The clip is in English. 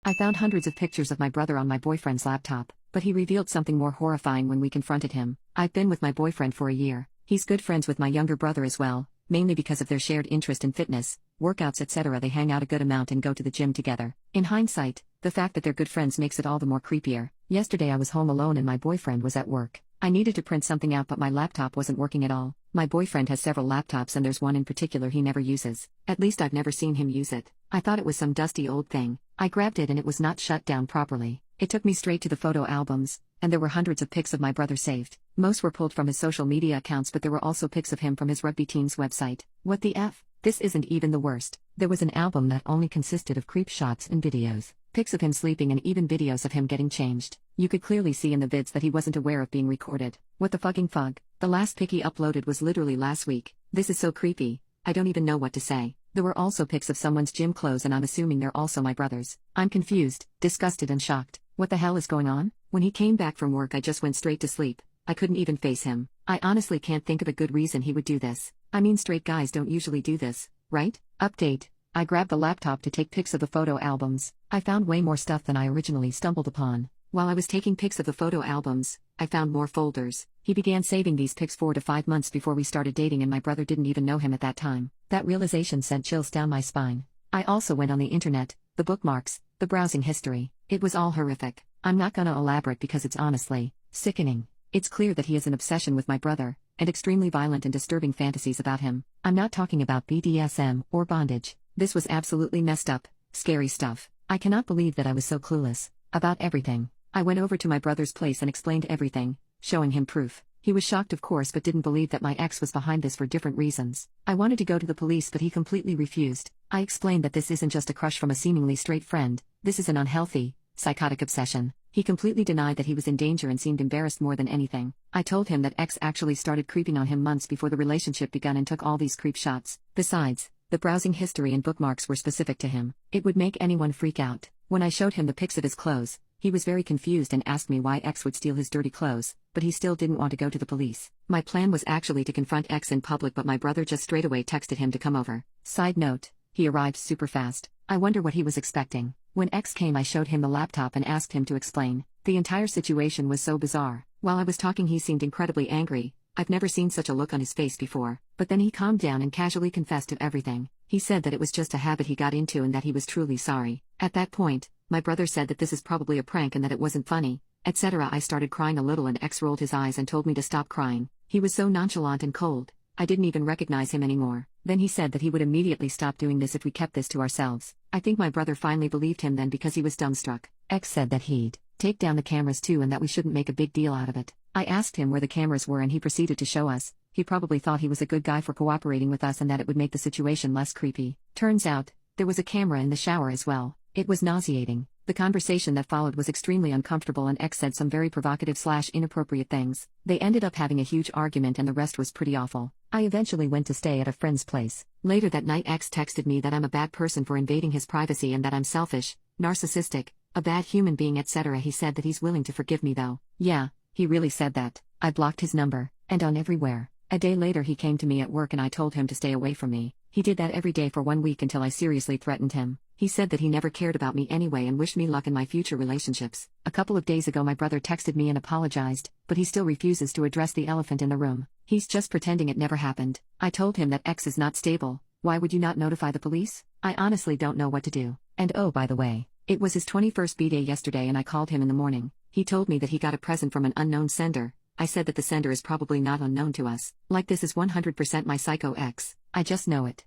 I found hundreds of pictures of my brother on my boyfriend's laptop, but he revealed something more horrifying when we confronted him. I've been with my boyfriend for a year. He's good friends with my younger brother as well, mainly because of their shared interest in fitness, workouts, etc. They hang out a good amount and go to the gym together. In hindsight, the fact that they're good friends makes it all the more creepier. Yesterday I was home alone and my boyfriend was at work. I needed to print something out but my laptop wasn't working at all. My boyfriend has several laptops and there's one in particular he never uses. At least I've never seen him use it. I thought it was some dusty old thing. I grabbed it and it was not shut down properly. It took me straight to the photo albums, and there were hundreds of pics of my brother saved. Most were pulled from his social media accounts, but there were also pics of him from his rugby team's website. What the F? This isn't even the worst. There was an album that only consisted of creep shots and videos, pics of him sleeping and even videos of him getting changed. You could clearly see in the vids that he wasn't aware of being recorded. What the fucking fug? The last pic he uploaded was literally last week. This is so creepy. I don't even know what to say. There were also pics of someone's gym clothes and I'm assuming they're also my brother's. I'm confused, disgusted and shocked. What the hell is going on? When he came back from work I just went straight to sleep. I couldn't even face him. I honestly can't think of a good reason he would do this. I mean, straight guys don't usually do this, right? Update. I grabbed the laptop to take pics of the photo albums. I found way more stuff than I originally stumbled upon. While I was taking pics of the photo albums, I found more folders. He began saving these pics 4 to 5 months before we started dating and my brother didn't even know him at that time. That realization sent chills down my spine. I also went on the internet, the bookmarks, the browsing history. It was all horrific. I'm not gonna elaborate because it's honestly sickening. It's clear that he has an obsession with my brother, and extremely violent and disturbing fantasies about him. I'm not talking about BDSM or bondage. This was absolutely messed up, scary stuff. I cannot believe that I was so clueless about everything. I went over to my brother's place and explained everything, showing him proof. He was shocked of course but didn't believe that my ex was behind this for different reasons. I wanted to go to the police but he completely refused. I explained that this isn't just a crush from a seemingly straight friend, this is an unhealthy, psychotic obsession. He completely denied that he was in danger and seemed embarrassed more than anything. I told him that ex actually started creeping on him months before the relationship began and took all these creep shots. Besides, the browsing history and bookmarks were specific to him. It would make anyone freak out. When I showed him the pics of his clothes, he was very confused and asked me why ex would steal his dirty clothes, but he still didn't want to go to the police. My plan was actually to confront ex in public but my brother just straight away texted him to come over. Side note, he arrived super fast. I wonder what he was expecting. When ex came I showed him the laptop and asked him to explain. The entire situation was so bizarre. While I was talking he seemed incredibly angry. I've never seen such a look on his face before, but then he calmed down and casually confessed to everything. He said that it was just a habit he got into and that he was truly sorry. At that point, my brother said that this is probably a prank and that it wasn't funny, etc. I started crying a little and ex rolled his eyes and told me to stop crying. He was so nonchalant and cold, I didn't even recognize him anymore. Then he said that he would immediately stop doing this if we kept this to ourselves. I think my brother finally believed him then because he was dumbstruck. Ex said that he'd take down the cameras too and that we shouldn't make a big deal out of it. I asked him where the cameras were and he proceeded to show us. He probably thought he was a good guy for cooperating with us and that it would make the situation less creepy. Turns out, there was a camera in the shower as well. It was nauseating. The conversation that followed was extremely uncomfortable and ex said some very provocative/inappropriate things. They ended up having a huge argument and the rest was pretty awful. I eventually went to stay at a friend's place. Later that night ex texted me that I'm a bad person for invading his privacy and that I'm selfish, narcissistic, a bad human being, etc. He said that he's willing to forgive me though. Yeah, he really said that. I blocked his number, and on everywhere. A day later he came to me at work and I told him to stay away from me. He did that every day for 1 week until I seriously threatened him. He said that he never cared about me anyway and wished me luck in my future relationships. A couple of days ago my brother texted me and apologized, but he still refuses to address the elephant in the room. He's just pretending it never happened. I told him that ex is not stable. Why would you not notify the police? I honestly don't know what to do. And oh, by the way, it was his 21st b-day yesterday and I called him in the morning. He told me that he got a present from an unknown sender. I said that the sender is probably not unknown to us. Like this is 100% my psycho ex. I just know it.